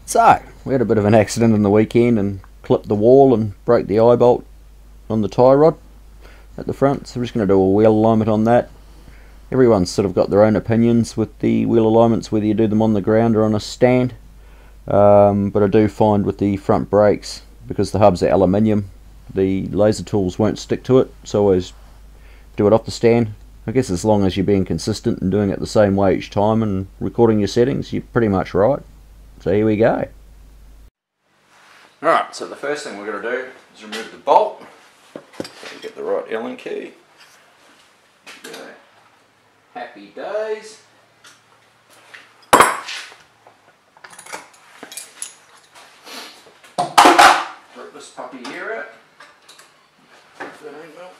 So, we had a bit of an accident on the weekend and clipped the wall and broke the eye bolt on the tie rod at the front, so we're just going to do a wheel alignment on that. Everyone's sort of got their own opinions with the wheel alignments, whether you do them on the ground or on a stand, but I do find with the front brakes, because the hubs are aluminium, the laser tools won't stick to it, so I always do it off the stand. I guess as long as you're being consistent and doing it the same way each time and recording your settings, you're pretty much right. So here we go. Alright, so the first thing we're going to do is remove the bolt. So get the right Allen key. Okay. Happy days. Rip this puppy here out. 13 mil.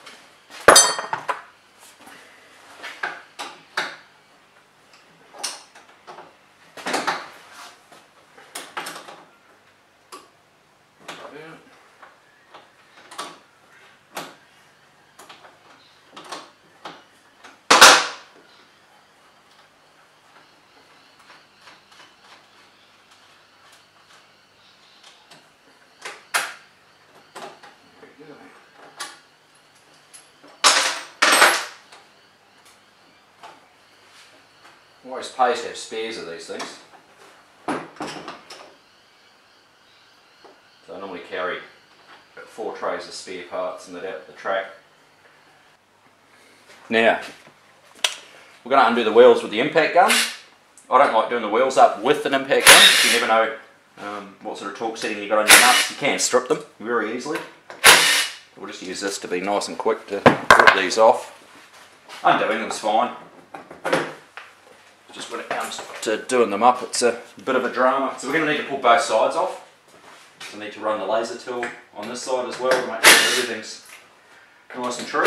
Always pays to have spares of these things. So I normally carry about 4 trays of spare parts and that out the track. Now, we're going to undo the wheels with the impact gun. I don't like doing the wheels up with an impact gun. You never know what sort of torque setting you got on your nuts. You can strip them very easily. We'll just use this to be nice and quick to rip these off. Undoing them's fine. Just when it comes to doing them up, it's a bit of a drama. So we're going to need to pull both sides off. So I need to run the laser tool on this side as well to make sure everything's nice and true.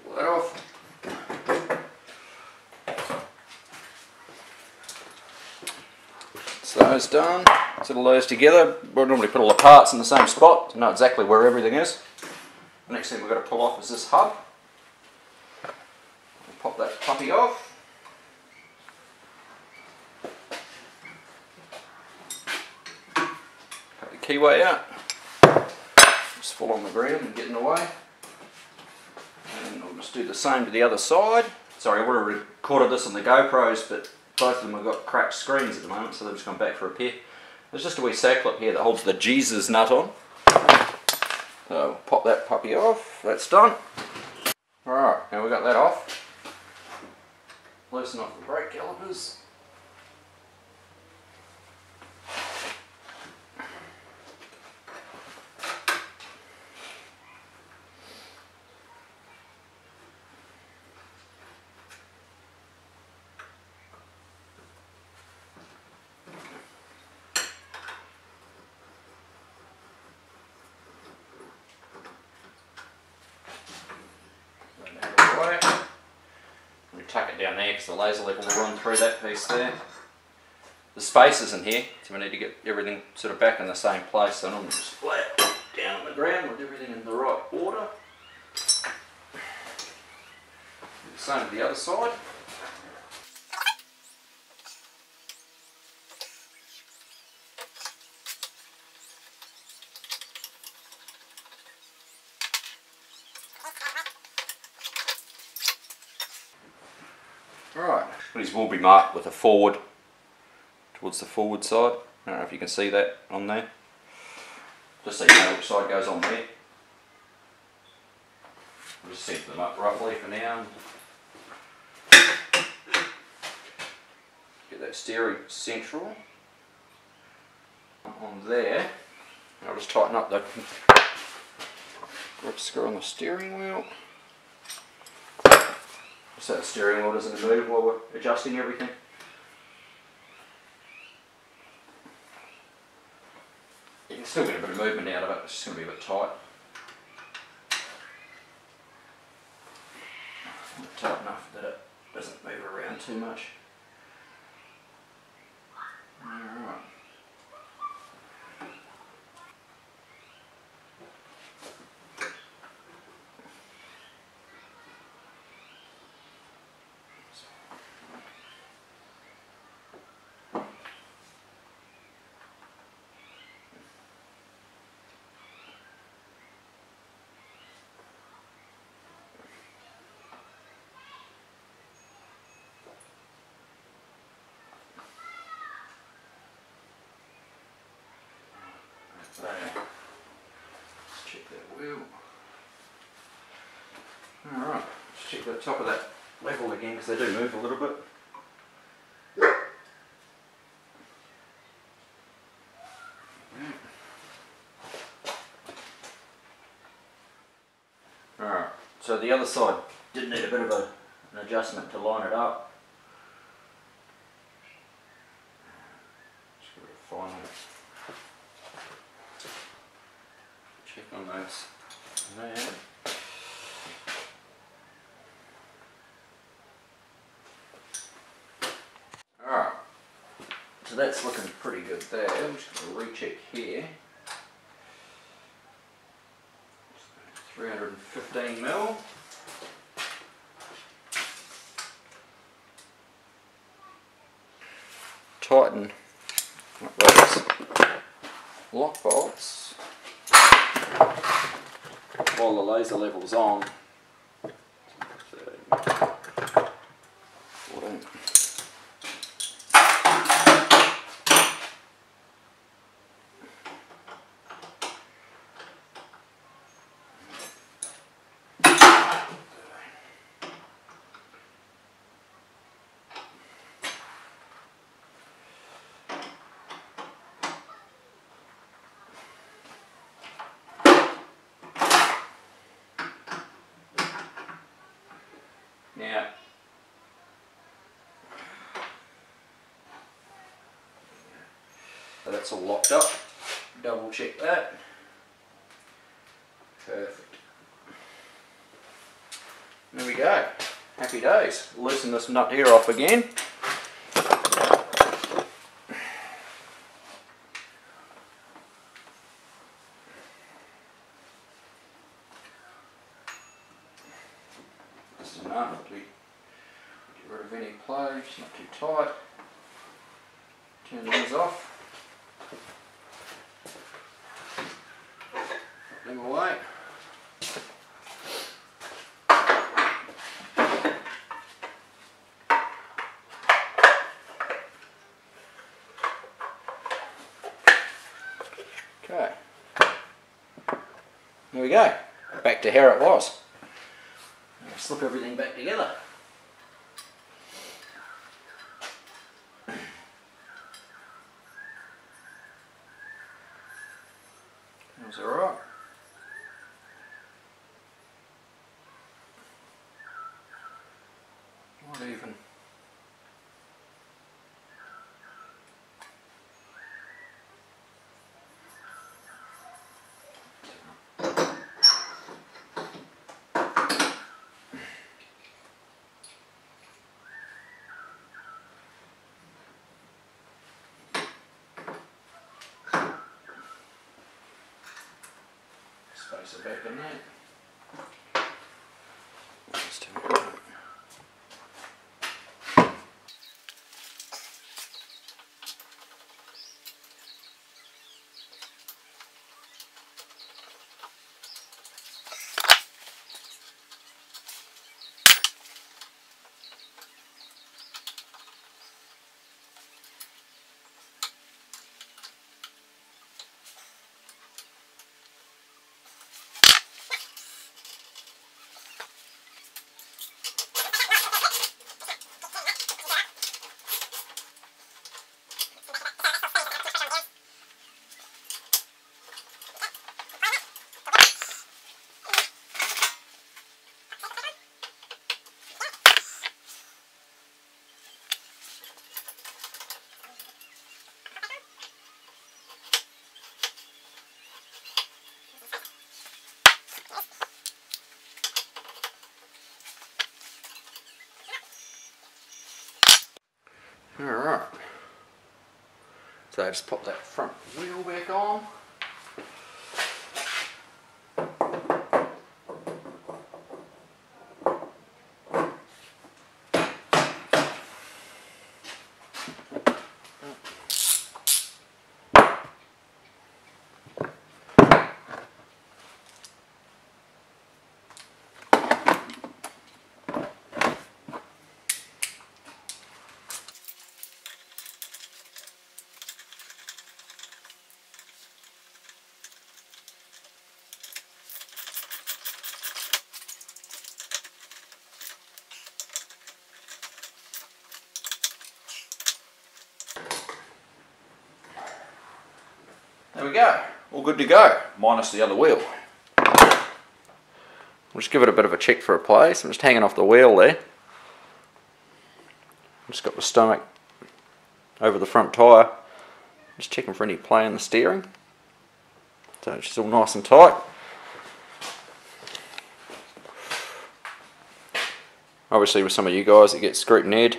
Pull that off. So those done. Settle those together. We'll normally put all the parts in the same spot to know exactly where everything is. The next thing we've got to pull off is this hub. Pop that puppy off. Cut the keyway out. Just fall on the ground and get in the way. And I'll just do the same to the other side. Sorry, I would have recorded this on the GoPros, but both of them have got cracked screens at the moment, so they've just gone back for repair. There's just a wee sack clip here that holds the Jesus nut on. So pop that puppy off. That's done. Alright, now we've got that off. Loosen off the brake calipers. Tuck it down there because the laser level will run through that piece there. The space isn't here, so we need to get everything sort of back in the same place. So I'm going to just flat down on the ground with everything in the right order. Same with the other side. Alright, these will be marked with a forward towards the forward side. I don't know if you can see that on there. Just so you know which side goes on there. We'll just set them up roughly for now. Get that steering central on there. I'll just tighten up the grip screw on the steering wheel. So the steering wheel doesn't move while we're adjusting everything. You can still get a bit of movement out of it, it's just going to be a bit tight. Not tight enough that it doesn't move around too much. Alright. wheel. Alright, let's check the top of that level again because they do move a little bit. Alright, so the other side did need a bit of an adjustment to line it up. Just give it a final check on those there. Alright, so that's looking pretty good there. I'm just going to recheck here. 315mm. Tighten those lock bolts while the laser level's on. 14. Now, so that's all locked up. Double check that. Perfect. There we go. Happy days. Loosen this nut here off again. Just enough to get rid of any play. It's not too tight. Turn these off. Put them away. Okay. There we go. Back to how it was. I'll slip everything back together. That was alright. Not even. Space it back in there. Just turn it around. Alright, so just pop that front wheel back on. There we go, all good to go, minus the other wheel. We'll just give it a bit of a check for a place. I'm just hanging off the wheel there. Just got the stomach over the front tyre. Just checking for any play in the steering. So it's just all nice and tight. Obviously with some of you guys that get scrutineered,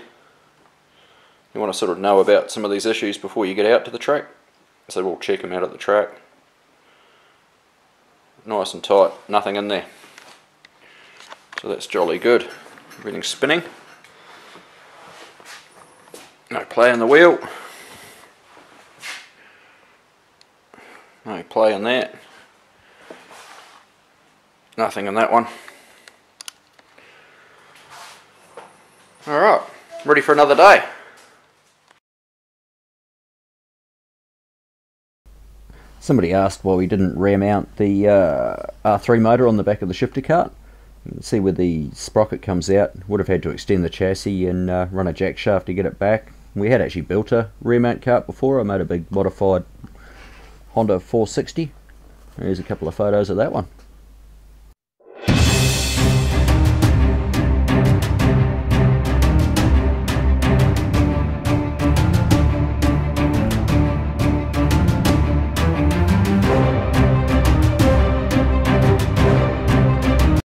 you want to sort of know about some of these issues before you get out to the track. So we'll check them out at the track. Nice and tight, nothing in there. So that's jolly good. Everything's spinning. No play in the wheel. No play in that. Nothing in that one. Alright, ready for another day. Somebody asked why we didn't remount the R3 motor on the back of the shifter cart. You can see where the sprocket comes out. Would have had to extend the chassis and run a jack shaft to get it back. We had actually built a rear mount cart before. I made a big modified Honda 460. Here's a couple of photos of that one.